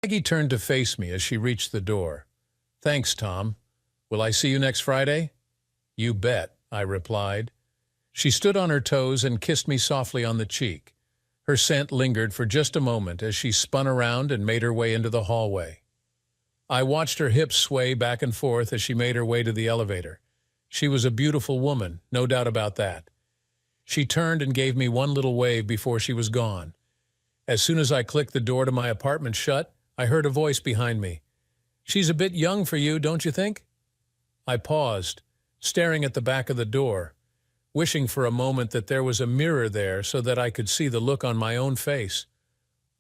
Maggie turned to face me as she reached the door. "Thanks, Tom. Will I see you next Friday?" "You bet," I replied. She stood on her toes and kissed me softly on the cheek. Her scent lingered for just a moment as she spun around and made her way into the hallway. I watched her hips sway back and forth as she made her way to the elevator. She was a beautiful woman, no doubt about that. She turned and gave me one little wave before she was gone. As soon as I clicked the door to my apartment shut, I heard a voice behind me. "She's a bit young for you, don't you think?" I paused, staring at the back of the door, wishing for a moment that there was a mirror there so that I could see the look on my own face.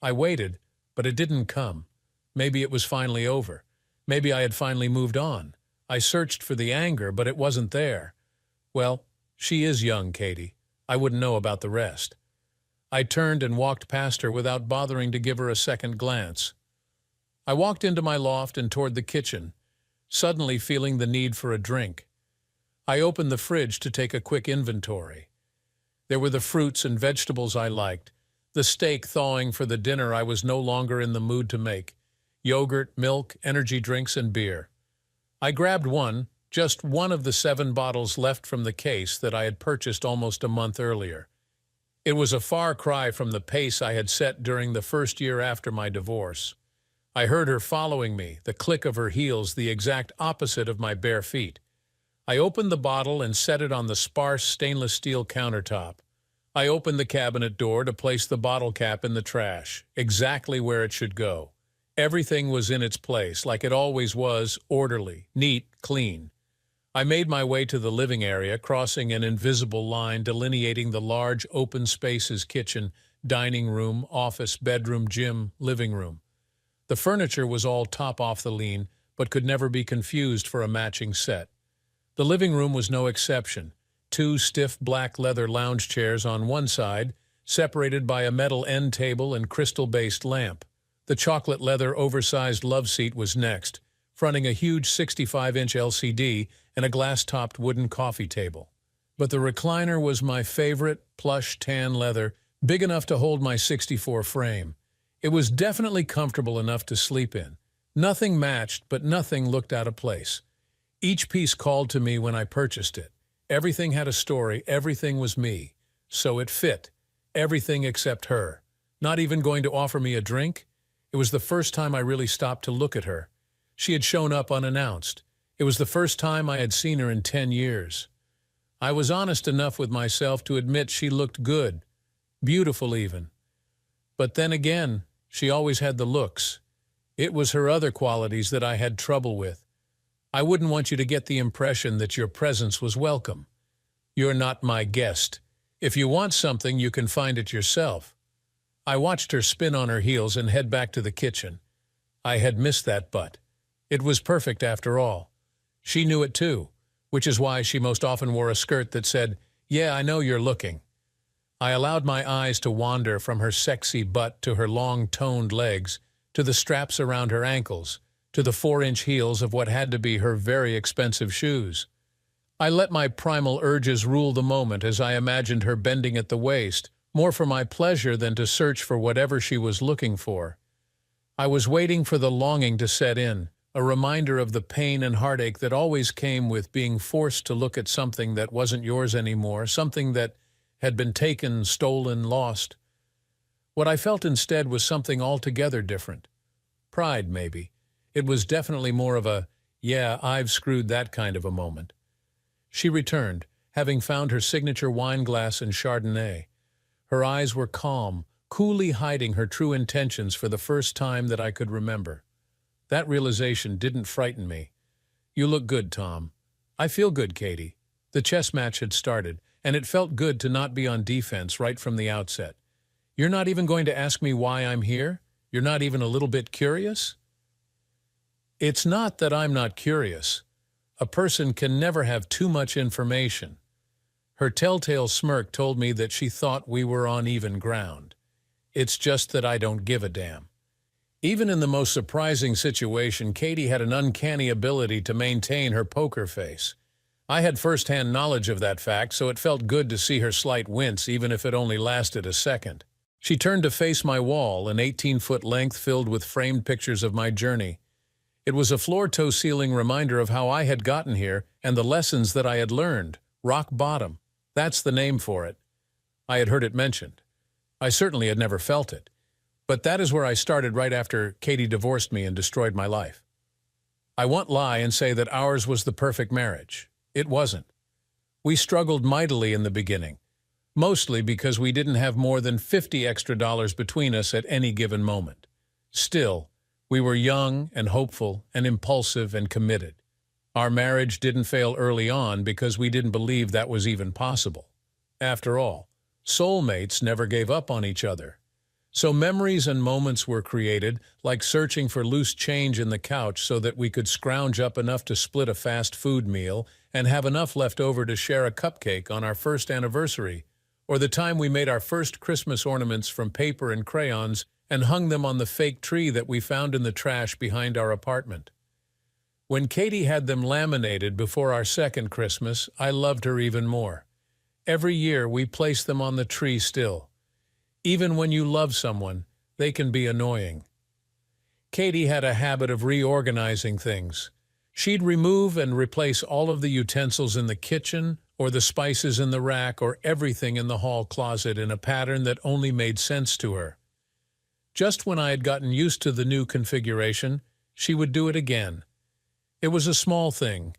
I waited, but it didn't come. Maybe it was finally over. Maybe I had finally moved on. I searched for the anger, but it wasn't there. Well, she is young, Katie. I wouldn't know about the rest. I turned and walked past her without bothering to give her a second glance. I walked into my loft and toward the kitchen, suddenly feeling the need for a drink. I opened the fridge to take a quick inventory. There were the fruits and vegetables I liked, the steak thawing for the dinner I was no longer in the mood to make, yogurt, milk, energy drinks, and beer. I grabbed one, just one of the 7 bottles left from the case that I had purchased almost a month earlier. It was a far cry from the pace I had set during the first year after my divorce. I heard her following me, the click of her heels the exact opposite of my bare feet. I opened the bottle and set it on the sparse stainless steel countertop. I opened the cabinet door to place the bottle cap in the trash, exactly where it should go. Everything was in its place, like it always was, orderly, neat, clean. I made my way to the living area, crossing an invisible line delineating the large open spaces: kitchen, dining room, office, bedroom, gym, living room. The furniture was all top off the lean, but could never be confused for a matching set. The living room was no exception. 2 stiff black leather lounge chairs on one side, separated by a metal end table and crystal-based lamp. The chocolate leather oversized love seat was next, fronting a huge 65-inch LCD and a glass-topped wooden coffee table. But the recliner was my favorite, plush tan leather, big enough to hold my 64 frame. It was definitely comfortable enough to sleep in. Nothing matched, but nothing looked out of place. Each piece called to me when I purchased it. Everything had a story, everything was me. So it fit. Everything except her. Not even going to offer me a drink? It was the first time I really stopped to look at her. She had shown up unannounced. It was the first time I had seen her in 10 years. I was honest enough with myself to admit she looked good, beautiful even. But then again, she always had the looks. It was her other qualities that I had trouble with. I wouldn't want you to get the impression that your presence was welcome. You're not my guest. If you want something, you can find it yourself. I watched her spin on her heels and head back to the kitchen. I had missed that butt. It was perfect after all. She knew it too, which is why she most often wore a skirt that said, "Yeah, I know you're looking." I allowed my eyes to wander from her sexy butt to her long, toned legs, to the straps around her ankles, to the 4-inch heels of what had to be her very expensive shoes. I let my primal urges rule the moment as I imagined her bending at the waist, more for my pleasure than to search for whatever she was looking for. I was waiting for the longing to set in, a reminder of the pain and heartache that always came with being forced to look at something that wasn't yours anymore, something that had been taken, stolen, lost. What I felt instead was something altogether different. Pride, maybe. It was definitely more of a, "Yeah, I've screwed" that kind of a moment. She returned, having found her signature wine glass and Chardonnay. Her eyes were calm, coolly hiding her true intentions for the first time that I could remember. That realization didn't frighten me. "You look good, Tom." "I feel good, Katie." The chess match had started, and it felt good to not be on defense right from the outset. "You're not even going to ask me why I'm here? You're not even a little bit curious?" It's not that I'm not curious. A person can never have too much information. Her telltale smirk told me that she thought we were on even ground. It's just that I don't give a damn. Even in the most surprising situation, Katie had an uncanny ability to maintain her poker face. I had first-hand knowledge of that fact, so it felt good to see her slight wince, even if it only lasted a second. She turned to face my wall, an 18-foot length filled with framed pictures of my journey. It was a floor-to-ceiling reminder of how I had gotten here and the lessons that I had learned. Rock bottom. That's the name for it. I had heard it mentioned. I certainly had never felt it. But that is where I started right after Katie divorced me and destroyed my life. I won't lie and say that ours was the perfect marriage. It wasn't. We struggled mightily in the beginning, mostly because we didn't have more than $50 extra between us at any given moment. Still, we were young and hopeful and impulsive and committed. Our marriage didn't fail early on because we didn't believe that was even possible. After all, soulmates never gave up on each other. So memories and moments were created, like searching for loose change in the couch so that we could scrounge up enough to split a fast food meal and have enough left over to share a cupcake on our first anniversary, or the time we made our first Christmas ornaments from paper and crayons and hung them on the fake tree that we found in the trash behind our apartment. When Katie had them laminated before our second Christmas, I loved her even more. Every year we placed them on the tree still. Even when you love someone, they can be annoying. Katie had a habit of reorganizing things. She'd remove and replace all of the utensils in the kitchen, or the spices in the rack, or everything in the hall closet in a pattern that only made sense to her. Just when I had gotten used to the new configuration, she would do it again. It was a small thing,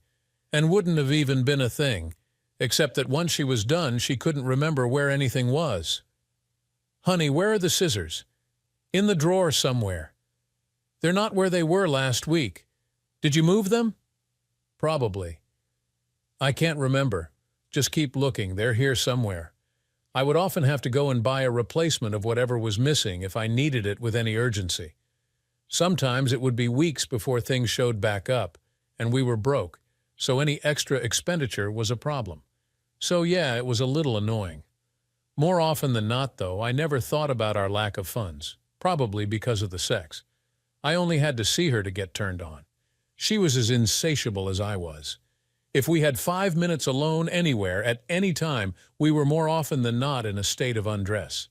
and wouldn't have even been a thing, except that once she was done, she couldn't remember where anything was. "Honey, where are the scissors?" "In the drawer somewhere." "They're not where they were last week. Did you move them?" "Probably." "I can't remember. Just keep looking. They're here somewhere." I would often have to go and buy a replacement of whatever was missing if I needed it with any urgency. Sometimes it would be weeks before things showed back up, and we were broke, so any extra expenditure was a problem. So yeah, it was a little annoying. More often than not, though, I never thought about our lack of funds, probably because of the sex. I only had to see her to get turned on. She was as insatiable as I was. If we had 5 minutes alone anywhere, at any time, we were more often than not in a state of undress.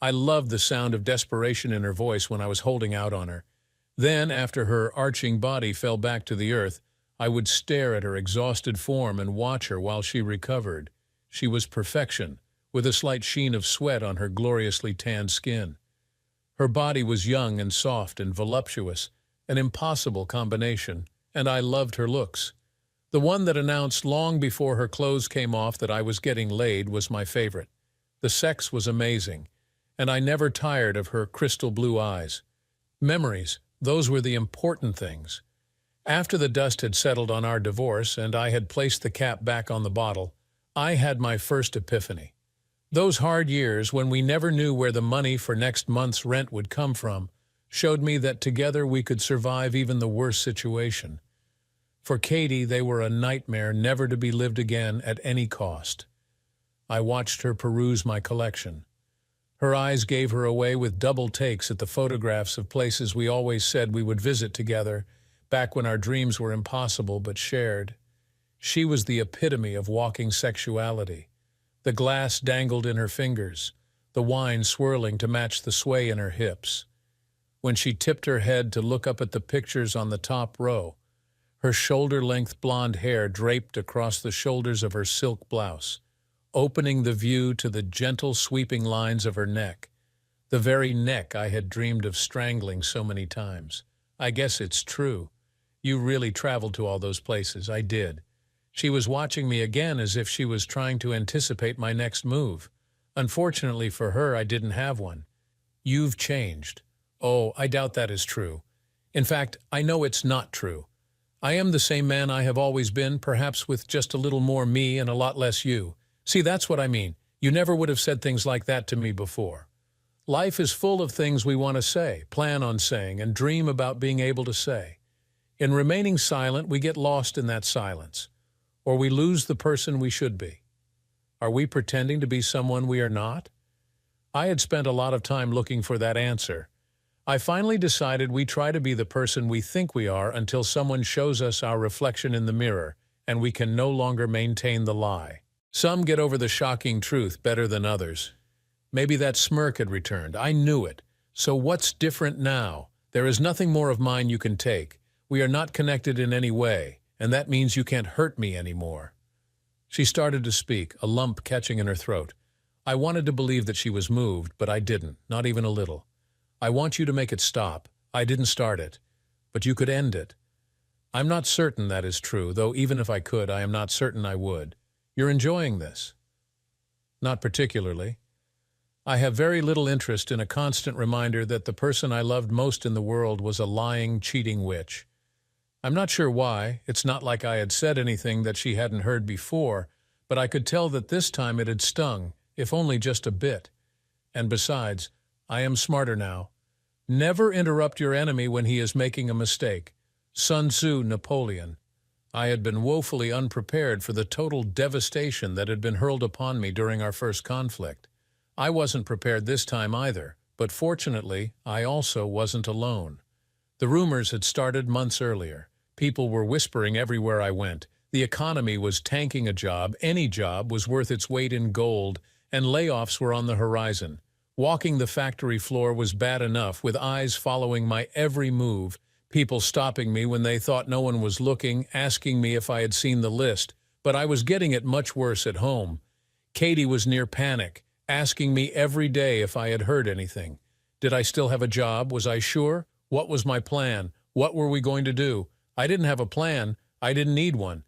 I loved the sound of desperation in her voice when I was holding out on her. Then, after her arching body fell back to the earth, I would stare at her exhausted form and watch her while she recovered. She was perfection, with a slight sheen of sweat on her gloriously tanned skin. Her body was young and soft and voluptuous, an impossible combination, and I loved her looks. The one that announced long before her clothes came off that I was getting laid was my favorite. The sex was amazing, and I never tired of her crystal blue eyes. Memories, those were the important things. After the dust had settled on our divorce and I had placed the cap back on the bottle, I had my first epiphany. Those hard years, when we never knew where the money for next month's rent would come from, showed me that together we could survive even the worst situation. For Katie, they were a nightmare never to be lived again at any cost. I watched her peruse my collection. Her eyes gave her away with double takes at the photographs of places we always said we would visit together, back when our dreams were impossible but shared. She was the epitome of walking sexuality. The glass dangled in her fingers, the wine swirling to match the sway in her hips. When she tipped her head to look up at the pictures on the top row, her shoulder-length blonde hair draped across the shoulders of her silk blouse, opening the view to the gentle sweeping lines of her neck, the very neck I had dreamed of strangling so many times. "I guess it's true. You really traveled to all those places." I did. She was watching me again as if she was trying to anticipate my next move. Unfortunately for her, I didn't have one. "You've changed." "Oh, I doubt that is true. In fact, I know it's not true. I am the same man I have always been, perhaps with just a little more me and a lot less you. See, that's what I mean. You never would have said things like that to me before. Life is full of things we want to say, plan on saying, and dream about being able to say. In remaining silent, we get lost in that silence, or we lose the person we should be. Are we pretending to be someone we are not? I had spent a lot of time looking for that answer. I finally decided we try to be the person we think we are until someone shows us our reflection in the mirror, and we can no longer maintain the lie. Some get over the shocking truth better than others. Maybe that smirk had returned. I knew it. So what's different now? There is nothing more of mine you can take. We are not connected in any way, and that means you can't hurt me anymore. She started to speak, a lump catching in her throat. I wanted to believe that she was moved, but I didn't, not even a little. I want you to make it stop. I didn't start it, but you could end it. I'm not certain that is true, though even if I could, I am not certain I would. You're enjoying this? Not particularly. I have very little interest in a constant reminder that the person I loved most in the world was a lying, cheating witch. I'm not sure why. It's not like I had said anything that she hadn't heard before, but I could tell that this time it had stung, if only just a bit. And besides, I am smarter now. Never interrupt your enemy when he is making a mistake. Sun Tzu, Napoleon. I had been woefully unprepared for the total devastation that had been hurled upon me during our first conflict. I wasn't prepared this time either, but fortunately, I also wasn't alone. The rumors had started months earlier. People were whispering everywhere I went. The economy was tanking a job, any job was worth its weight in gold, and layoffs were on the horizon. Walking the factory floor was bad enough, with eyes following my every move, people stopping me when they thought no one was looking, asking me if I had seen the list, but I was getting it much worse at home. Katie was near panic, asking me every day if I had heard anything. Did I still have a job? Was I sure? What was my plan? What were we going to do? I didn't have a plan. I didn't need one.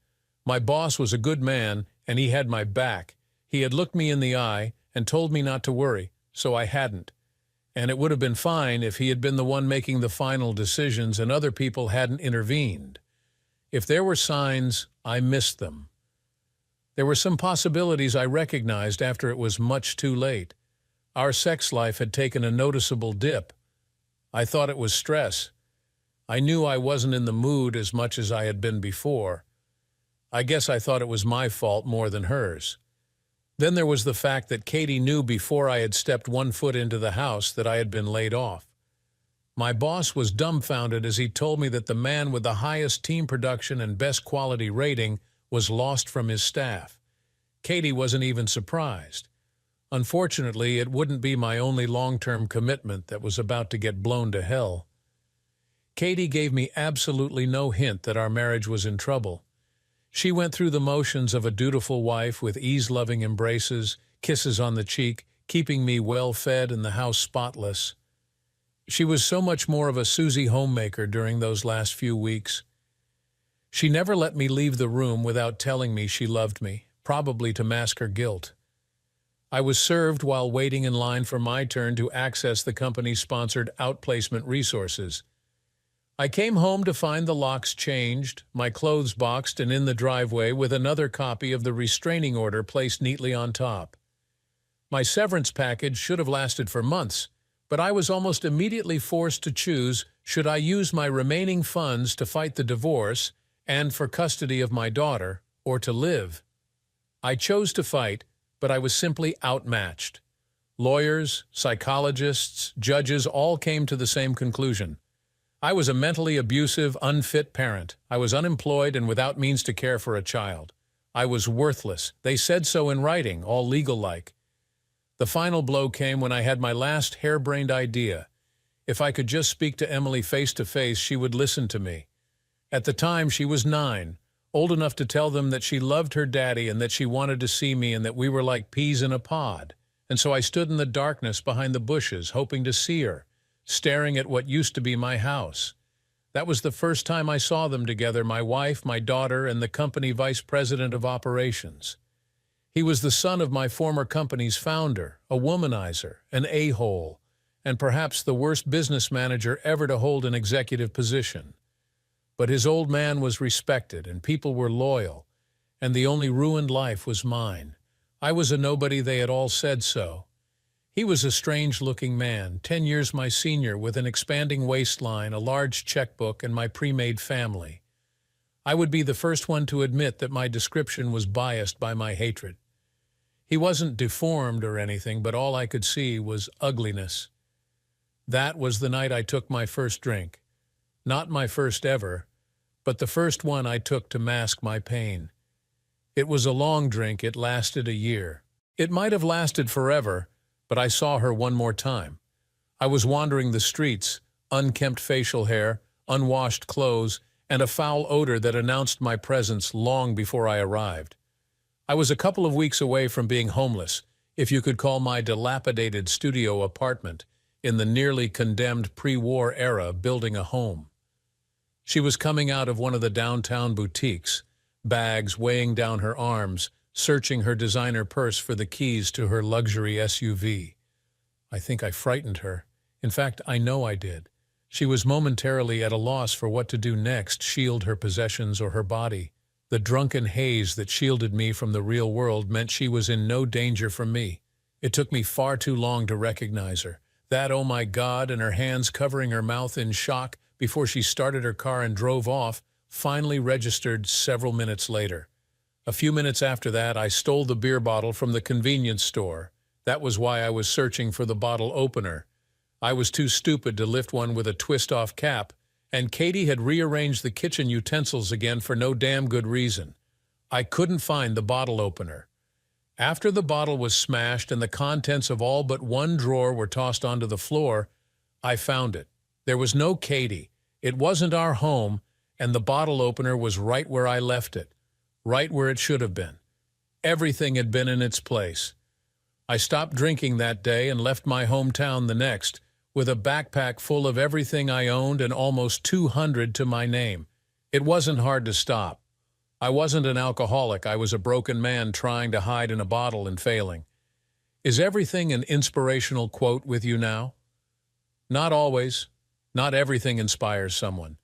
My boss was a good man, and he had my back. He had looked me in the eye and told me not to worry, so I hadn't. And it would have been fine if he had been the one making the final decisions and other people hadn't intervened. If there were signs, I missed them. There were some possibilities I recognized after it was much too late. Our sex life had taken a noticeable dip. I thought it was stress. I knew I wasn't in the mood as much as I had been before. I guess I thought it was my fault more than hers. Then there was the fact that Katie knew before I had stepped one foot into the house that I had been laid off. My boss was dumbfounded as he told me that the man with the highest team production and best quality rating was lost from his staff. Katie wasn't even surprised. Unfortunately, it wouldn't be my only long-term commitment that was about to get blown to hell. Katie gave me absolutely no hint that our marriage was in trouble. She went through the motions of a dutiful wife with ease-loving embraces, kisses on the cheek, keeping me well-fed and the house spotless. She was so much more of a Susie homemaker during those last few weeks. She never let me leave the room without telling me she loved me, probably to mask her guilt. I was served while waiting in line for my turn to access the company-sponsored outplacement resources. I came home to find the locks changed, my clothes boxed and in the driveway with another copy of the restraining order placed neatly on top. My severance package should have lasted for months, but I was almost immediately forced to choose should I use my remaining funds to fight the divorce and for custody of my daughter, or to live. I chose to fight, but I was simply outmatched. Lawyers, psychologists, judges all came to the same conclusion. I was a mentally abusive, unfit parent. I was unemployed and without means to care for a child. I was worthless. They said so in writing, all legal-like. The final blow came when I had my last harebrained idea. If I could just speak to Emily face-to-face, she would listen to me. At the time, she was 9, old enough to tell them that she loved her daddy and that she wanted to see me and that we were like peas in a pod. And so I stood in the darkness behind the bushes, hoping to see her, staring at what used to be my house. That was the first time I saw them together, my wife, my daughter, and the company vice president of operations. He was the son of my former company's founder, a womanizer, an a-hole, and perhaps the worst business manager ever to hold an executive position. But his old man was respected, and people were loyal, and the only ruined life was mine. I was a nobody, they had all said so. He was a strange-looking man, 10 years my senior, with an expanding waistline, a large checkbook, and my pre-made family. I would be the first one to admit that my description was biased by my hatred. He wasn't deformed or anything, but all I could see was ugliness. That was the night I took my first drink. Not my first ever, but the first one I took to mask my pain. It was a long drink. It lasted a year. It might have lasted forever, but I saw her one more time. I was wandering the streets, unkempt facial hair, unwashed clothes, and a foul odor that announced my presence long before I arrived. I was a couple of weeks away from being homeless, if you could call my dilapidated studio apartment in the nearly condemned pre-war era building a home. She was coming out of one of the downtown boutiques, bags weighing down her arms, searching her designer purse for the keys to her luxury SUV. I think I frightened her. In fact, I know I did. She was momentarily at a loss for what to do next, shield her possessions or her body. The drunken haze that shielded me from the real world meant she was in no danger from me. It took me far too long to recognize her. That, oh my God, and her hands covering her mouth in shock before she started her car and drove off, finally registered several minutes later. A few minutes after that, I stole the beer bottle from the convenience store. That was why I was searching for the bottle opener. I was too stupid to lift one with a twist-off cap, and Katie had rearranged the kitchen utensils again for no damn good reason. I couldn't find the bottle opener. After the bottle was smashed and the contents of all but one drawer were tossed onto the floor, I found it. There was no Katie. It wasn't our home, and the bottle opener was right where I left it, right where it should have been. Everything had been in its place. I stopped drinking that day and left my hometown the next, with a backpack full of everything I owned and almost 200 to my name. It wasn't hard to stop. I wasn't an alcoholic. I was a broken man trying to hide in a bottle and failing. Is everything an inspirational quote with you now? Not always. Not everything inspires someone.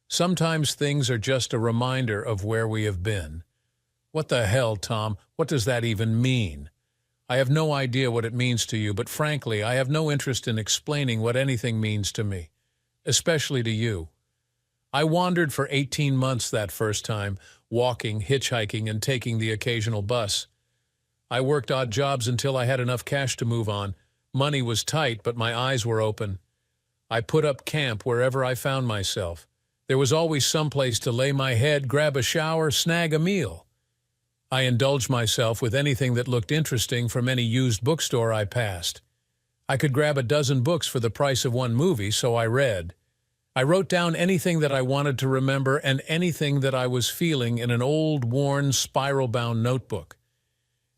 Sometimes things are just a reminder of where we have been. What the hell, Tom? What does that even mean? I have no idea what it means to you, but frankly, I have no interest in explaining what anything means to me, especially to you. I wandered for 18 months that first time, walking, hitchhiking, and taking the occasional bus. I worked odd jobs until I had enough cash to move on. Money was tight, but my eyes were open. I put up camp wherever I found myself. There was always some place to lay my head, grab a shower, snag a meal. I indulged myself with anything that looked interesting from any used bookstore I passed. I could grab a dozen books for the price of one movie, so I read. I wrote down anything that I wanted to remember and anything that I was feeling in an old, worn, spiral-bound notebook.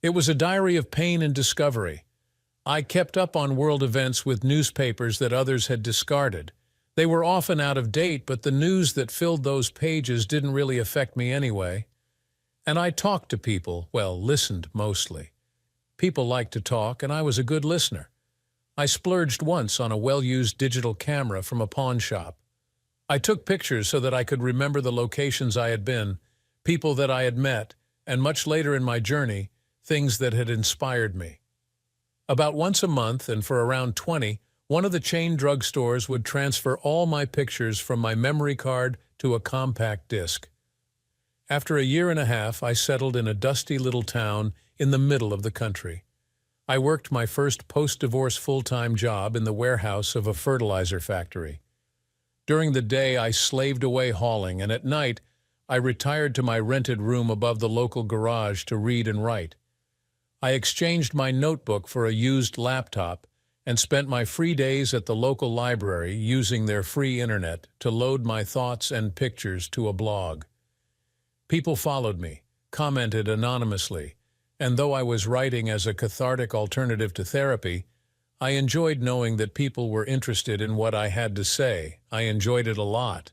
It was a diary of pain and discovery. I kept up on world events with newspapers that others had discarded. They were often out of date, but the news that filled those pages didn't really affect me anyway. And I talked to people, well, listened mostly. People liked to talk, and I was a good listener. I splurged once on a well-used digital camera from a pawn shop. I took pictures so that I could remember the locations I had been, people that I had met, and much later in my journey, things that had inspired me. About once a month, and for around 20, one of the chain drugstores would transfer all my pictures from my memory card to a compact disc. After a year and a half, I settled in a dusty little town in the middle of the country. I worked my first post-divorce full-time job in the warehouse of a fertilizer factory. During the day, I slaved away hauling, and at night, I retired to my rented room above the local garage to read and write. I exchanged my notebook for a used laptop and spent my free days at the local library using their free internet to load my thoughts and pictures to a blog. People followed me, commented anonymously, and though I was writing as a cathartic alternative to therapy, I enjoyed knowing that people were interested in what I had to say. I enjoyed it a lot.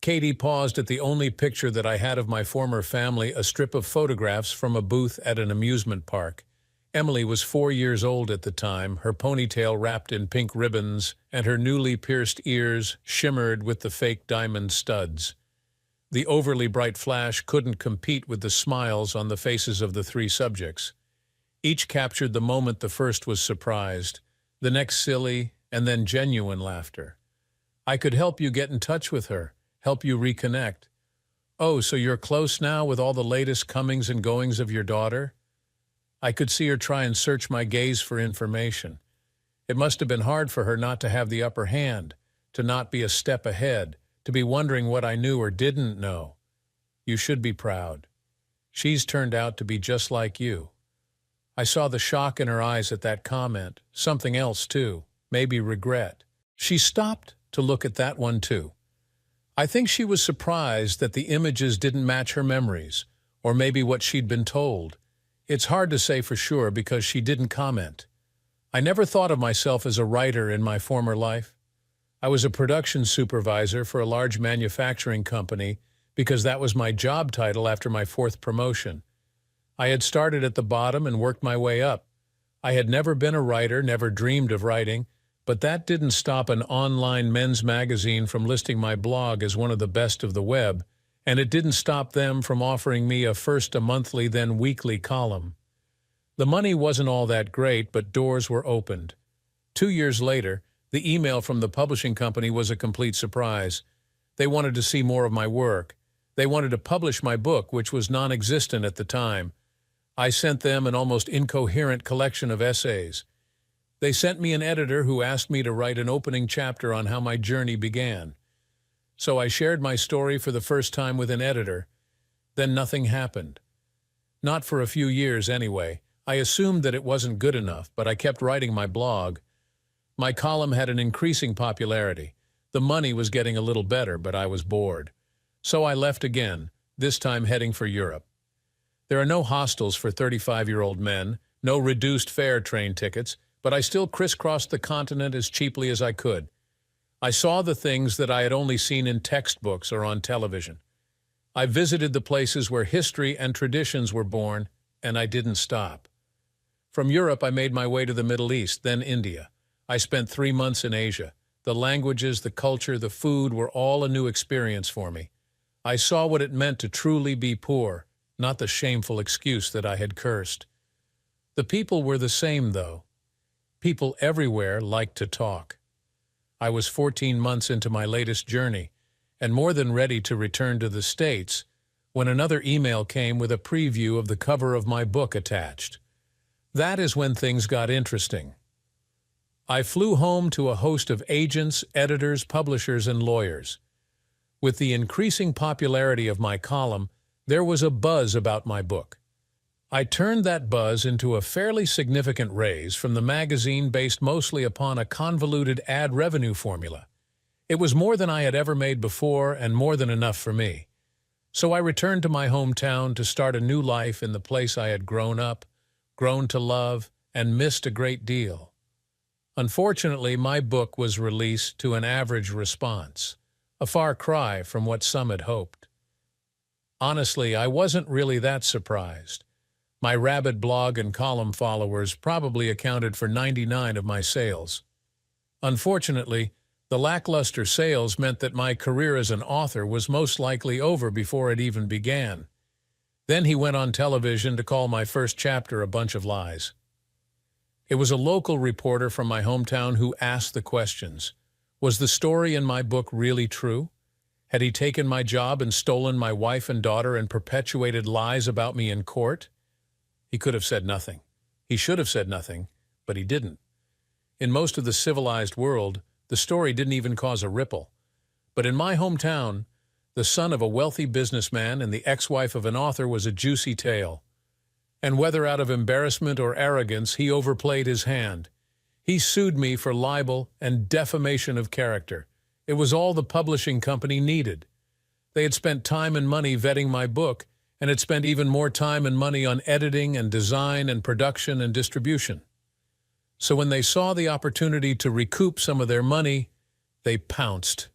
Katie paused at the only picture that I had of my former family, a strip of photographs from a booth at an amusement park. Emily was 4 years old at the time, her ponytail wrapped in pink ribbons, and her newly pierced ears shimmered with the fake diamond studs. The overly bright flash couldn't compete with the smiles on the faces of the three subjects. Each captured the moment the first was surprised, the next silly, and then genuine laughter. I could help you get in touch with her, help you reconnect. Oh, so you're close now with all the latest comings and goings of your daughter? I could see her try and search my gaze for information. It must have been hard for her not to have the upper hand, to not be a step ahead, to be wondering what I knew or didn't know. You should be proud. She's turned out to be just like you. I saw the shock in her eyes at that comment. Something else, too. Maybe regret. She stopped to look at that one, too. I think she was surprised that the images didn't match her memories, or maybe what she'd been told. It's hard to say for sure because she didn't comment. I never thought of myself as a writer in my former life. I was a production supervisor for a large manufacturing company because that was my job title after my 4th promotion. I had started at the bottom and worked my way up. I had never been a writer, never dreamed of writing, but that didn't stop an online men's magazine from listing my blog as one of the best of the web, and it didn't stop them from offering me first a monthly, then weekly column. The money wasn't all that great, but doors were opened. 2 years later, the email from the publishing company was a complete surprise. They wanted to see more of my work. They wanted to publish my book, which was non-existent at the time. I sent them an almost incoherent collection of essays. They sent me an editor who asked me to write an opening chapter on how my journey began. So I shared my story for the first time with an editor. Then nothing happened. Not for a few years anyway. I assumed that it wasn't good enough, but I kept writing my blog. My column had an increasing popularity. The money was getting a little better, but I was bored. So I left again, this time heading for Europe. There are no hostels for 35-year-old men, no reduced fare train tickets, but I still crisscrossed the continent as cheaply as I could. I saw the things that I had only seen in textbooks or on television. I visited the places where history and traditions were born, and I didn't stop. From Europe, I made my way to the Middle East, then India. I spent 3 months in Asia. The languages, the culture, the food were all a new experience for me. I saw what it meant to truly be poor, not the shameful excuse that I had cursed. The people were the same, though. People everywhere liked to talk. I was 14 months into my latest journey, and more than ready to return to the States, when another email came with a preview of the cover of my book attached. That is when things got interesting. I flew home to a host of agents, editors, publishers, and lawyers. With the increasing popularity of my column, there was a buzz about my book. I turned that buzz into a fairly significant raise from the magazine based mostly upon a convoluted ad revenue formula. It was more than I had ever made before and more than enough for me. So I returned to my hometown to start a new life in the place I had grown up, grown to love, and missed a great deal. Unfortunately, my book was released to an average response, a far cry from what some had hoped. Honestly, I wasn't really that surprised. My rabid blog and column followers probably accounted for 99% of my sales. Unfortunately, the lackluster sales meant that my career as an author was most likely over before it even began. Then he went on television to call my first chapter a bunch of lies. It was a local reporter from my hometown who asked the questions. Was the story in my book really true? Had he taken my job and stolen my wife and daughter and perpetuated lies about me in court? He could have said nothing. He should have said nothing, but he didn't. In most of the civilized world, the story didn't even cause a ripple. But in my hometown, the son of a wealthy businessman and the ex-wife of an author was a juicy tale. And whether out of embarrassment or arrogance, he overplayed his hand. He sued me for libel and defamation of character. It was all the publishing company needed. They had spent time and money vetting my book, and had spent even more time and money on editing and design and production and distribution. So when they saw the opportunity to recoup some of their money, they pounced.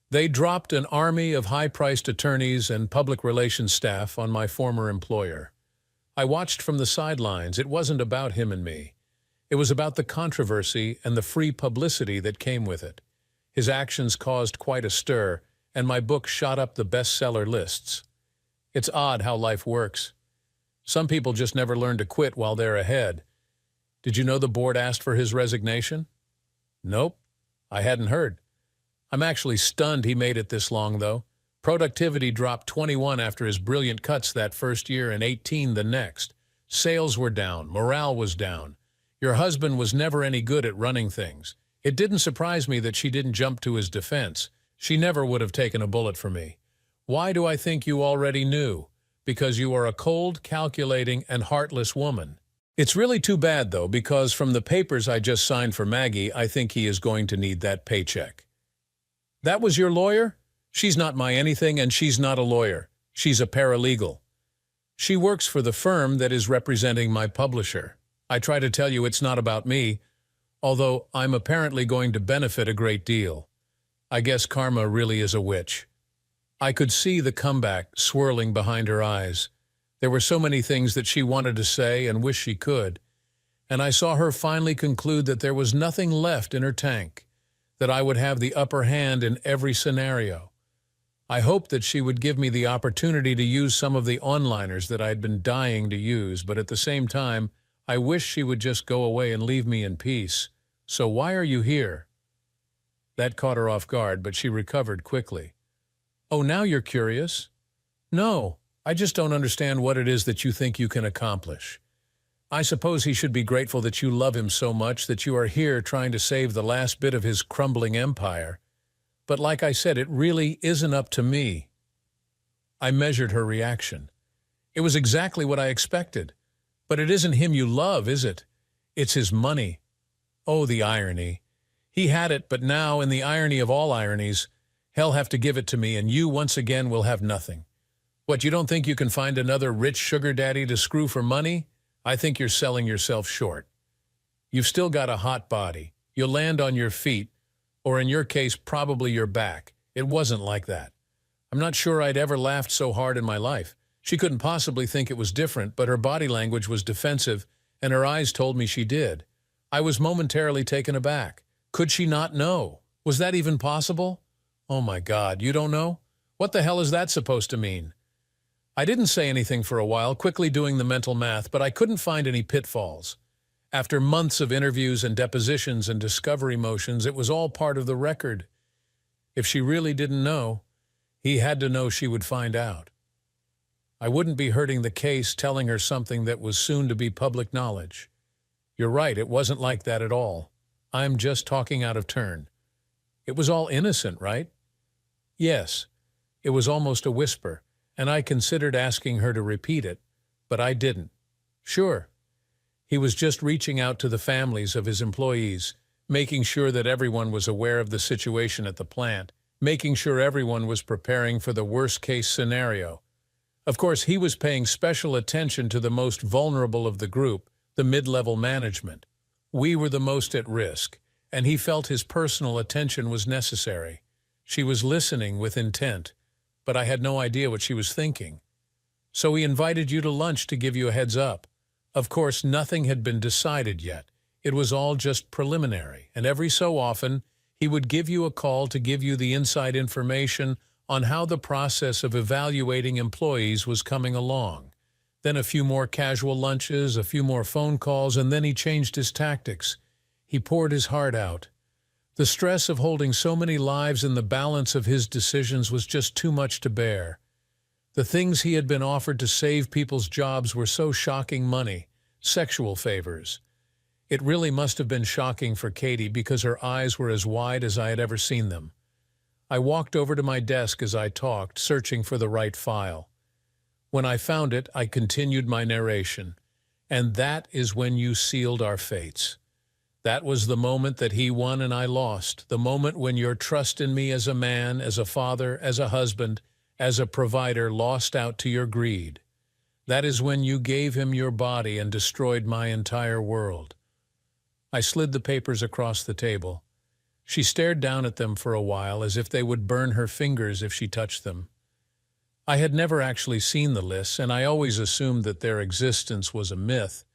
They dropped an army of high-priced attorneys and public relations staff on my former employer. I watched from the sidelines. It wasn't about him and me. It was about the controversy and the free publicity that came with it. His actions caused quite a stir, and my book shot up the bestseller lists. It's odd how life works. Some people just never learn to quit while they're ahead. Did you know the board asked for his resignation? Nope, I hadn't heard. I'm actually stunned he made it this long, though. Productivity dropped 21 after his brilliant cuts that first year and 18 the next. Sales were down, morale was down. Your husband was never any good at running things. It didn't surprise me that she didn't jump to his defense. She never would have taken a bullet for me. Why do I think you already knew? Because you are a cold, calculating, and heartless woman. It's really too bad, though, because from the papers I just signed for Maggie, I think he is going to need that paycheck. That was your lawyer? She's not my anything, and she's not a lawyer. She's a paralegal. She works for the firm that is representing my publisher. I try to tell you it's not about me, although I'm apparently going to benefit a great deal. I guess karma really is a witch. I could see the comeback swirling behind her eyes. There were so many things that she wanted to say and wished she could, and I saw her finally conclude that there was nothing left in her tank, that I would have the upper hand in every scenario. I hoped that she would give me the opportunity to use some of the onliners that I had been dying to use, but at the same time, I wished she would just go away and leave me in peace. So why are you here? That caught her off guard, but she recovered quickly. Oh, now you're curious? No, I just don't understand what it is that you think you can accomplish. I suppose he should be grateful that you love him so much that you are here trying to save the last bit of his crumbling empire. But like I said, it really isn't up to me. I measured her reaction. It was exactly what I expected. But it isn't him you love, is it? It's his money. Oh, the irony. He had it, but now, in the irony of all ironies, he'll have to give it to me, and you once again will have nothing. What, you don't think you can find another rich sugar daddy to screw for money? I think you're selling yourself short. You've still got a hot body. You'll land on your feet, or in your case, probably your back. It wasn't like that. I'm not sure I'd ever laughed so hard in my life. She couldn't possibly think it was different, but her body language was defensive, and her eyes told me she did. I was momentarily taken aback. Could she not know? Was that even possible? Oh my God, you don't know? What the hell is that supposed to mean? I didn't say anything for a while, quickly doing the mental math, but I couldn't find any pitfalls. After months of interviews and depositions and discovery motions, it was all part of the record. If she really didn't know, he had to know she would find out. I wouldn't be hurting the case telling her something that was soon to be public knowledge. You're right, it wasn't like that at all. I'm just talking out of turn. It was all innocent, right? Yes, it was almost a whisper, and I considered asking her to repeat it, but I didn't. Sure. He was just reaching out to the families of his employees, making sure that everyone was aware of the situation at the plant, making sure everyone was preparing for the worst-case scenario. Of course, he was paying special attention to the most vulnerable of the group, the mid-level management. We were the most at risk, and he felt his personal attention was necessary. She was listening with intent, but I had no idea what she was thinking. So he invited you to lunch to give you a heads up. Of course, nothing had been decided yet. It was all just preliminary, and every so often, he would give you a call to give you the inside information on how the process of evaluating employees was coming along. Then a few more casual lunches, a few more phone calls, and then he changed his tactics. He poured his heart out. The stress of holding so many lives in the balance of his decisions was just too much to bear. The things he had been offered to save people's jobs were so shocking: money, sexual favors. It really must have been shocking for Katie because her eyes were as wide as I had ever seen them. I walked over to my desk as I talked, searching for the right file. When I found it, I continued my narration. And that is when you sealed our fates. That was the moment that he won and I lost, the moment when your trust in me as a man, as a father, as a husband, as a provider lost out to your greed. That is when you gave him your body and destroyed my entire world. I slid the papers across the table. She stared down at them for a while as if they would burn her fingers if she touched them. I had never actually seen the lists, and I always assumed that their existence was a myth.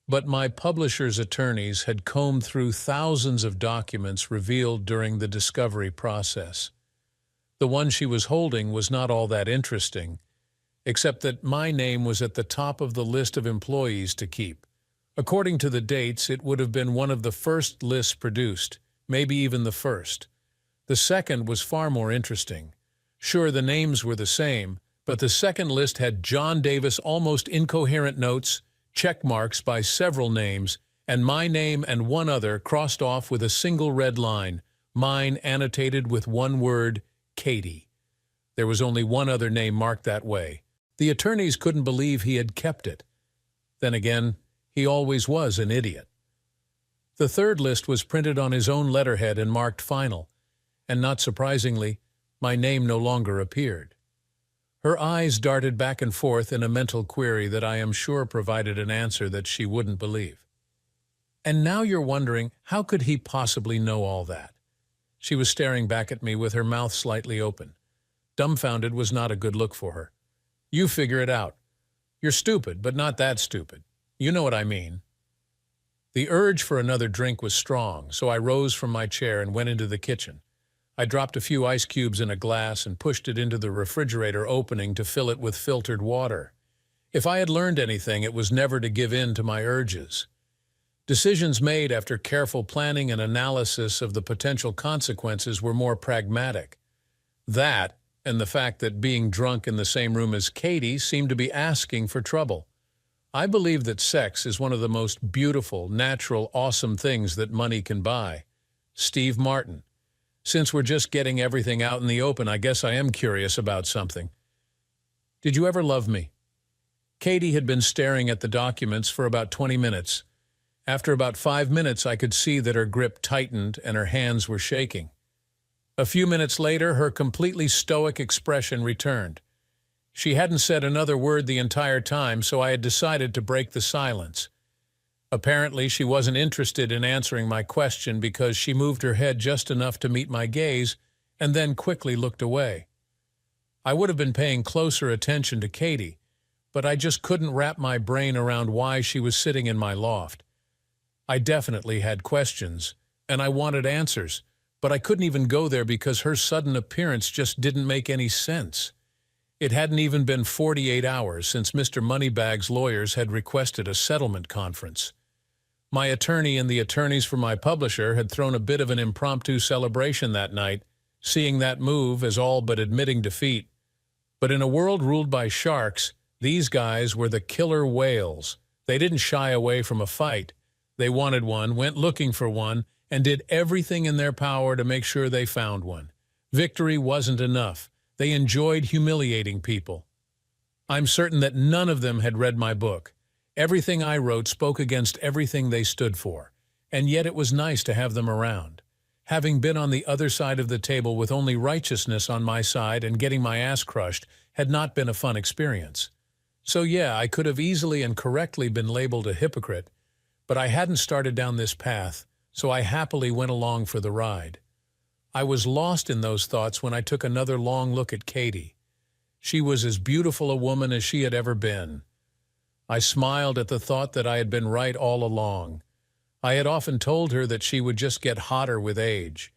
But my publisher's attorneys had combed through thousands of documents revealed during the discovery process. The one she was holding was not all that interesting, except that my name was at the top of the list of employees to keep. According to the dates, it would have been one of the first lists produced, maybe even the first. The second was far more interesting. Sure, the names were the same, but the second list had John Davis' almost incoherent notes, check marks by several names, and my name and one other crossed off with a single red line, mine annotated with one word, Katie. There was only one other name marked that way. The attorneys couldn't believe he had kept it. Then again, He always was an idiot. The third list was printed on his own letterhead and marked final, and not surprisingly, my name no longer appeared. Her eyes darted back and forth in a mental query that I am sure provided an answer that she wouldn't believe. And now you're wondering, how could he possibly know all that? She was staring back at me with her mouth slightly open. Dumbfounded was not a good look for her. You figure it out. You're stupid, but not that stupid. You know what I mean. The urge for another drink was strong, so I rose from my chair and went into the kitchen. I dropped a few ice cubes in a glass and pushed it into the refrigerator opening to fill it with filtered water. If I had learned anything, it was never to give in to my urges. Decisions made after careful planning and analysis of the potential consequences were more pragmatic. That, and the fact that being drunk in the same room as Katie seemed to be asking for trouble. I believe that sex is one of the most beautiful, natural, awesome things that money can buy. Steve Martin. Since we're just getting everything out in the open, I guess I am curious about something. Did you ever love me? Katie had been staring at the documents for about 20 minutes. After about 5 minutes, I could see that her grip tightened and her hands were shaking. A few minutes later, her completely stoic expression returned. She hadn't said another word the entire time, so I had decided to break the silence. Apparently, she wasn't interested in answering my question because she moved her head just enough to meet my gaze and then quickly looked away. I would have been paying closer attention to Katie, but I just couldn't wrap my brain around why she was sitting in my loft. I definitely had questions, and I wanted answers, but I couldn't even go there because her sudden appearance just didn't make any sense. It hadn't even been 48 hours since Mr. Moneybags' lawyers had requested a settlement conference. My attorney and the attorneys for my publisher had thrown a bit of an impromptu celebration that night, seeing that move as all but admitting defeat. But in a world ruled by sharks, these guys were the killer whales. They didn't shy away from a fight. They wanted one, went looking for one, and did everything in their power to make sure they found one. Victory wasn't enough. They enjoyed humiliating people. I'm certain that none of them had read my book. Everything I wrote spoke against everything they stood for, and yet it was nice to have them around. Having been on the other side of the table with only righteousness on my side and getting my ass crushed had not been a fun experience. So yeah, I could have easily and correctly been labeled a hypocrite, but I hadn't started down this path, so I happily went along for the ride. I was lost in those thoughts when I took another long look at Katie. She was as beautiful a woman as she had ever been. I smiled at the thought that I had been right all along. I had often told her that she would just get hotter with age.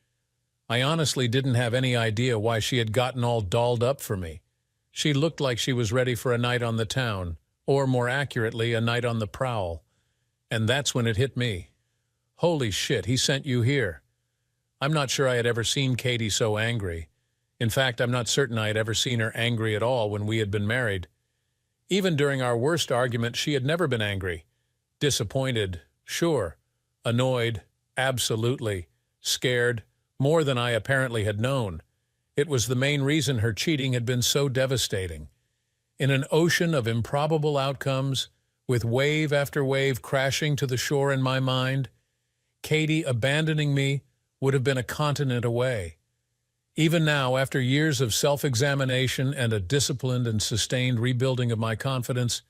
I honestly didn't have any idea why she had gotten all dolled up for me. She looked like she was ready for a night on the town, or more accurately, a night on the prowl. And that's when it hit me. Holy shit, he sent you here. I'm not sure I had ever seen Katie so angry. In fact, I'm not certain I had ever seen her angry at all when we had been married. Even during our worst argument, she had never been angry. Disappointed, sure. Annoyed, absolutely. Scared, more than I apparently had known. It was the main reason her cheating had been so devastating. In an ocean of improbable outcomes, with wave after wave crashing to the shore in my mind, Katie abandoning me would have been a continent away. Even now, after years of self-examination and a disciplined and sustained rebuilding of my confidence,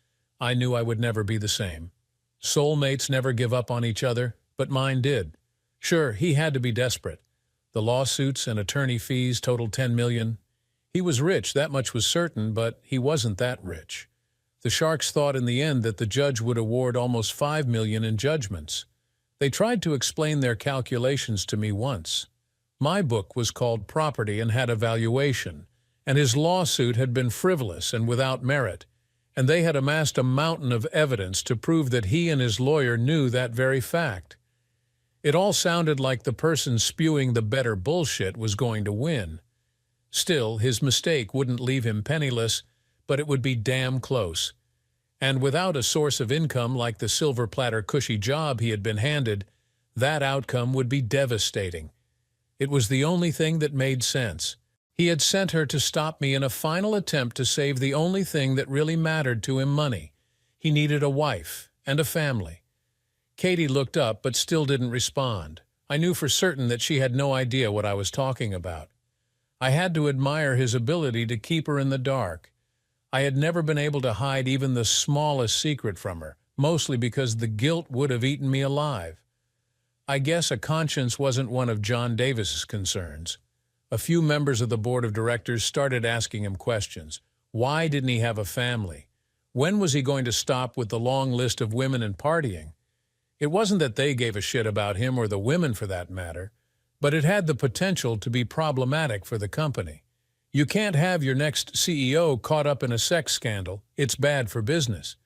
I knew I would never be the same. Soulmates never give up on each other, but mine did. Sure, he had to be desperate. The lawsuits and attorney fees totaled $10 million. He was rich, that much was certain, but he wasn't that rich. The Sharks thought in the end that the judge would award almost $5 million in judgments. They tried to explain their calculations to me once. My book was called Property and had a valuation, and his lawsuit had been frivolous and without merit, and they had amassed a mountain of evidence to prove that he and his lawyer knew that very fact. It all sounded like the person spewing the better bullshit was going to win. Still, his mistake wouldn't leave him penniless, but it would be damn close. And without a source of income like the silver platter cushy job he had been handed, that outcome would be devastating. It was the only thing that made sense. He had sent her to stop me in a final attempt to save the only thing that really mattered to him, money. He needed a wife and a family. Katie looked up but still didn't respond. I knew for certain that she had no idea what I was talking about. I had to admire his ability to keep her in the dark. I had never been able to hide even the smallest secret from her, mostly because the guilt would have eaten me alive. I guess a conscience wasn't one of John Davis's concerns. A few members of the board of directors started asking him questions. Why didn't he have a family? When was he going to stop with the long list of women and partying? It wasn't that they gave a shit about him or the women for that matter, but it had the potential to be problematic for the company. You can't have your next CEO caught up in a sex scandal. It's bad for business.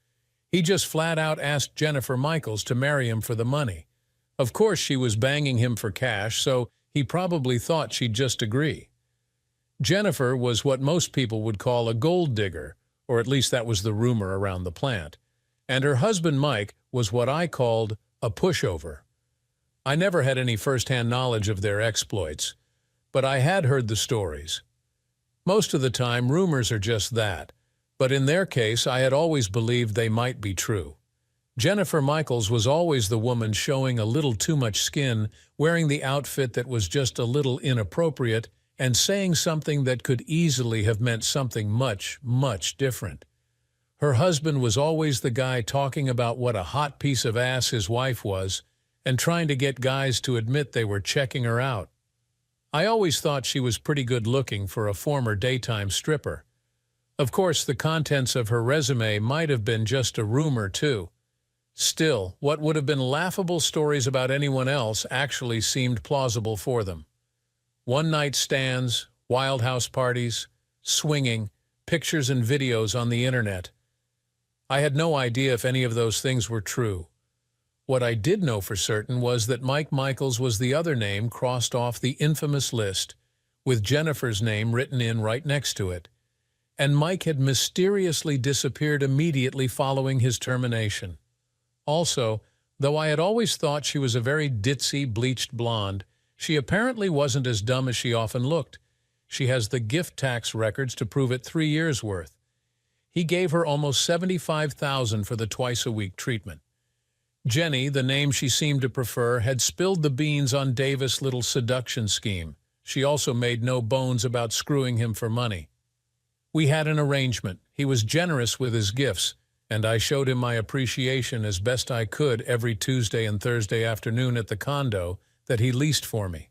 He just flat out asked Jennifer Michaels to marry him for the money. Of course, she was banging him for cash, so he probably thought she'd just agree. Jennifer was what most people would call a gold digger, or at least that was the rumor around the plant. And her husband Mike was what I called a pushover. I never had any first-hand knowledge of their exploits, but I had heard the stories. Most of the time, rumors are just that, but in their case, I had always believed they might be true. Jennifer Michaels was always the woman showing a little too much skin, wearing the outfit that was just a little inappropriate, and saying something that could easily have meant something much, much different. Her husband was always the guy talking about what a hot piece of ass his wife was, and trying to get guys to admit they were checking her out. I always thought she was pretty good looking for a former daytime stripper. Of course, the contents of her resume might have been just a rumor, too. Still, what would have been laughable stories about anyone else actually seemed plausible for them. One-night stands, wild house parties, swinging, pictures and videos on the internet. I had no idea if any of those things were true. What I did know for certain was that Mike Michaels was the other name crossed off the infamous list, with Jennifer's name written in right next to it. And Mike had mysteriously disappeared immediately following his termination. Also, though I had always thought she was a very ditzy, bleached blonde, she apparently wasn't as dumb as she often looked. She has the gift tax records to prove it 3 years' worth. He gave her almost $75,000 for the twice-a-week treatment. Jenny, the name she seemed to prefer, had spilled the beans on Davis' little seduction scheme. She also made no bones about screwing him for money. We had an arrangement. He was generous with his gifts, and I showed him my appreciation as best I could every Tuesday and Thursday afternoon at the condo that he leased for me.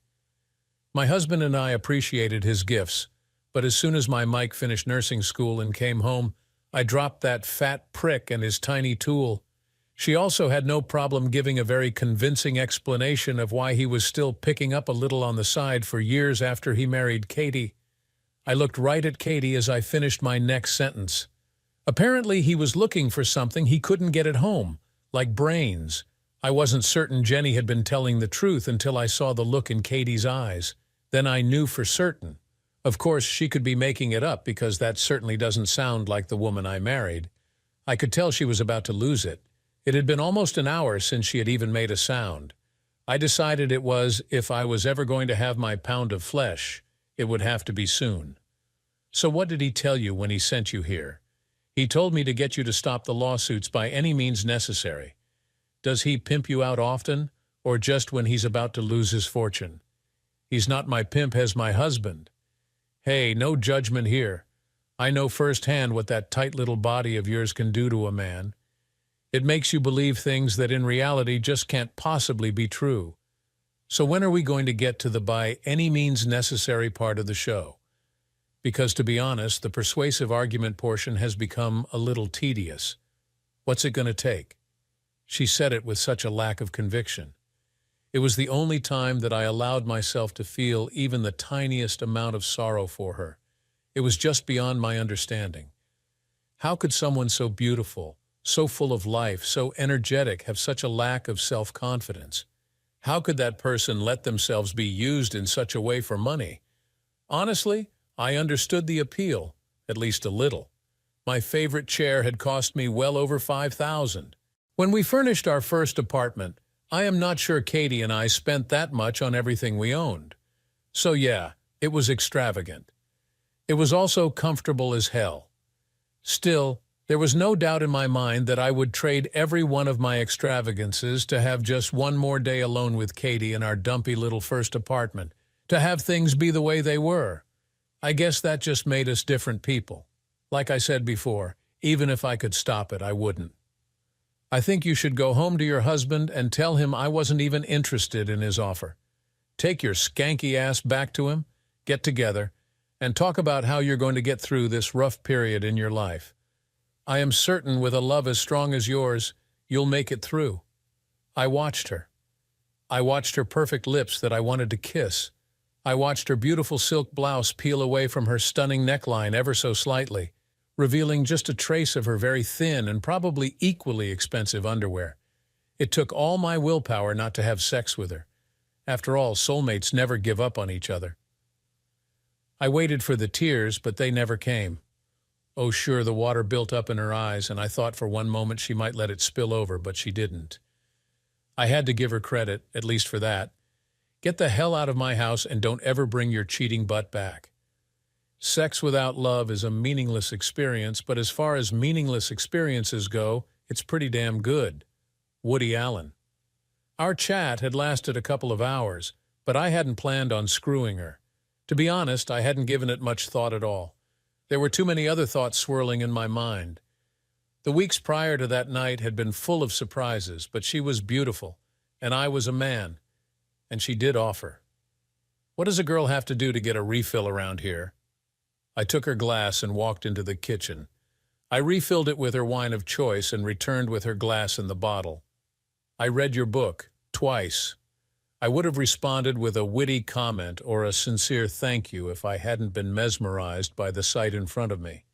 My husband and I appreciated his gifts, but as soon as my Mike finished nursing school and came home, I dropped that fat prick and his tiny tool. She also had no problem giving a very convincing explanation of why he was still picking up a little on the side for years after he married Katie. I looked right at Katie as I finished my next sentence. Apparently he was looking for something he couldn't get at home, like brains. I wasn't certain Jenny had been telling the truth until I saw the look in Katie's eyes. Then I knew for certain. Of course, she could be making it up because that certainly doesn't sound like the woman I married. I could tell she was about to lose it. It had been almost an hour since she had even made a sound. I decided it was, if I was ever going to have my pound of flesh, it would have to be soon. So what did he tell you when he sent you here? He told me to get you to stop the lawsuits by any means necessary. Does he pimp you out often, or just when he's about to lose his fortune? He's not my pimp as my husband. Hey, no judgment here. I know firsthand what that tight little body of yours can do to a man. It makes you believe things that in reality just can't possibly be true. So when are we going to get to the by any means necessary part of the show? Because to be honest, the persuasive argument portion has become a little tedious. What's it going to take? She said it with such a lack of conviction. It was the only time that I allowed myself to feel even the tiniest amount of sorrow for her. It was just beyond my understanding. How could someone so beautiful, so full of life, so energetic, have such a lack of self-confidence? How could that person let themselves be used in such a way for money? Honestly, I understood the appeal, at least a little. My favorite chair had cost me well over $5,000. When we furnished our first apartment, I am not sure Katie and I spent that much on everything we owned. So yeah, it was extravagant. It was also comfortable as hell. Still, There was no doubt in my mind that I would trade every one of my extravagances to have just one more day alone with Katie in our dumpy little first apartment, to have things be the way they were. I guess that just made us different people. Like I said before, even if I could stop it, I wouldn't. I think you should go home to your husband and tell him I wasn't even interested in his offer. Take your skanky ass back to him, get together, and talk about how you're going to get through this rough period in your life. I am certain with a love as strong as yours, you'll make it through. I watched her. I watched her perfect lips that I wanted to kiss. I watched her beautiful silk blouse peel away from her stunning neckline ever so slightly, revealing just a trace of her very thin and probably equally expensive underwear. It took all my willpower not to have sex with her. After all, soulmates never give up on each other. I waited for the tears, but they never came. Oh, sure, the water built up in her eyes, and I thought for one moment she might let it spill over, but she didn't. I had to give her credit, at least for that. Get the hell out of my house and don't ever bring your cheating butt back. Sex without love is a meaningless experience, but as far as meaningless experiences go, it's pretty damn good. Woody Allen. Our chat had lasted a couple of hours, but I hadn't planned on screwing her. To be honest, I hadn't given it much thought at all. There were too many other thoughts swirling in my mind. The weeks prior to that night had been full of surprises, but she was beautiful, and I was a man, and she did offer. What does a girl have to do to get a refill around here? I took her glass and walked into the kitchen. I refilled it with her wine of choice and returned with her glass and the bottle. I read your book, twice. I would have responded with a witty comment or a sincere thank you if I hadn't been mesmerized by the sight in front of me.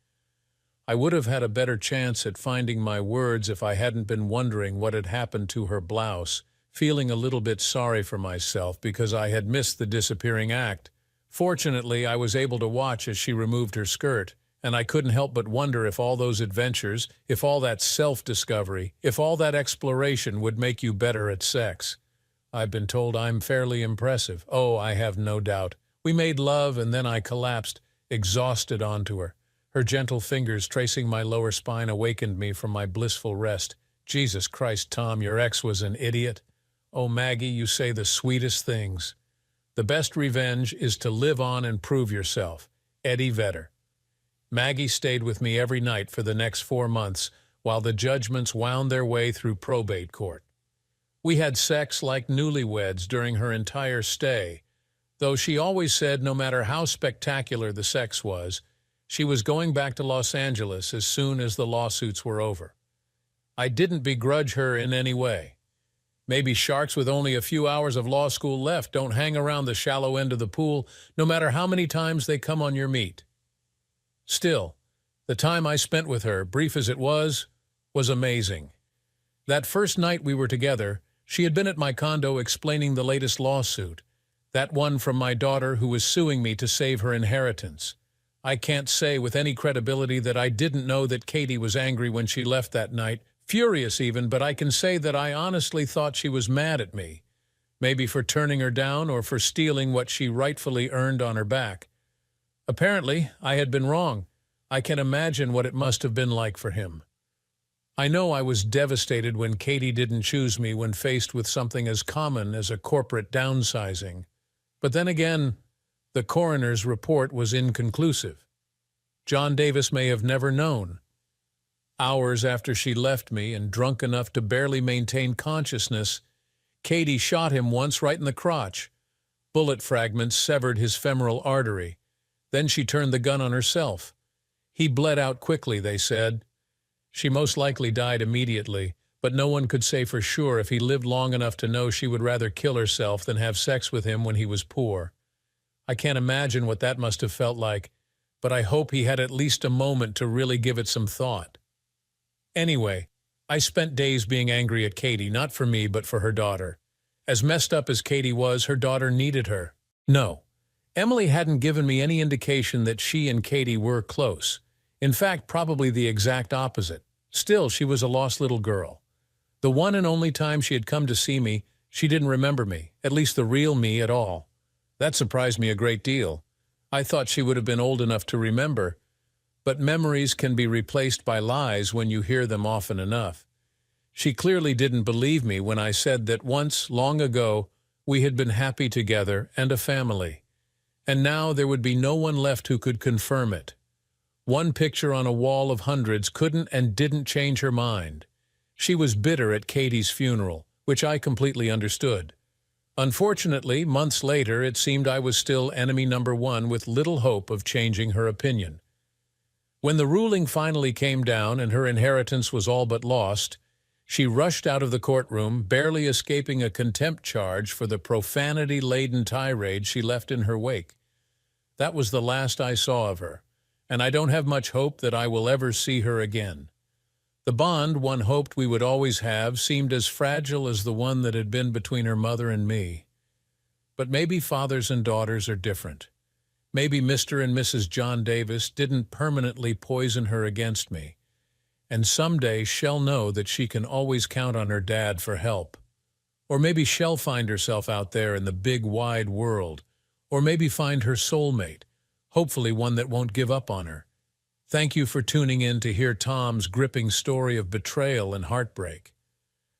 I would have had a better chance at finding my words if I hadn't been wondering what had happened to her blouse, feeling a little bit sorry for myself because I had missed the disappearing act. Fortunately, I was able to watch as she removed her skirt, and I couldn't help but wonder if all those adventures, if all that self-discovery, if all that exploration would make you better at sex. I've been told I'm fairly impressive. Oh, I have no doubt. We made love, and then I collapsed, exhausted onto her. Her gentle fingers tracing my lower spine awakened me from my blissful rest. Jesus Christ, Tom, your ex was an idiot. Oh, Maggie, you say the sweetest things. The best revenge is to live on and prove yourself. Eddie Vedder. Maggie stayed with me every night for the next 4 months while the judgments wound their way through probate court. We had sex like newlyweds during her entire stay, though she always said no matter how spectacular the sex was, she was going back to Los Angeles as soon as the lawsuits were over. I didn't begrudge her in any way. Maybe sharks with only a few hours of law school left don't hang around the shallow end of the pool, no matter how many times they come on your meat. Still, the time I spent with her, brief as it was amazing. That first night we were together, she had been at my condo explaining the latest lawsuit, that one from my daughter who was suing me to save her inheritance. I can't say with any credibility that I didn't know that Katie was angry when she left that night, furious even, but I can say that I honestly thought she was mad at me, maybe for turning her down or for stealing what she rightfully earned on her back. Apparently, I had been wrong. I can imagine what it must have been like for him. I know I was devastated when Katie didn't choose me when faced with something as common as a corporate downsizing. But then again, the coroner's report was inconclusive. John Davis may have never known. Hours after she left me and drunk enough to barely maintain consciousness, Katie shot him once right in the crotch. Bullet fragments severed his femoral artery. Then she turned the gun on herself. He bled out quickly, they said. She most likely died immediately, but no one could say for sure if he lived long enough to know she would rather kill herself than have sex with him when he was poor. I can't imagine what that must have felt like, but I hope he had at least a moment to really give it some thought. Anyway, I spent days being angry at Katie, not for me, but for her daughter. As messed up as Katie was, her daughter needed her. No, Emily hadn't given me any indication that she and Katie were close. In fact, probably the exact opposite. Still, she was a lost little girl. The one and only time she had come to see me, she didn't remember me, at least the real me at all. That surprised me a great deal. I thought she would have been old enough to remember, But memories can be replaced by lies when you hear them often enough. She clearly didn't believe me when I said that once, long ago, we had been happy together and a family. And now there would be no one left who could confirm it. One picture on a wall of hundreds couldn't and didn't change her mind. She was bitter at Katie's funeral, which I completely understood. Unfortunately, months later, it seemed I was still enemy number one with little hope of changing her opinion. When the ruling finally came down and her inheritance was all but lost, she rushed out of the courtroom, barely escaping a contempt charge for the profanity-laden tirade she left in her wake. That was the last I saw of her, and I don't have much hope that I will ever see her again. The bond one hoped we would always have seemed as fragile as the one that had been between her mother and me. But maybe fathers and daughters are different. Maybe Mr. and Mrs. John Davis didn't permanently poison her against me, and someday she'll know that she can always count on her dad for help. Or maybe she'll find herself out there in the big wide world, or maybe find her soulmate, hopefully one that won't give up on her. Thank you for tuning in to hear Tom's gripping story of betrayal and heartbreak.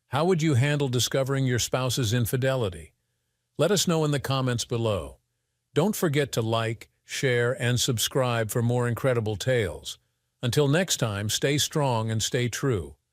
How would you handle discovering your spouse's infidelity? Let us know in the comments below. Don't forget to like, share, and subscribe for more incredible tales. Until next time, stay strong and stay true.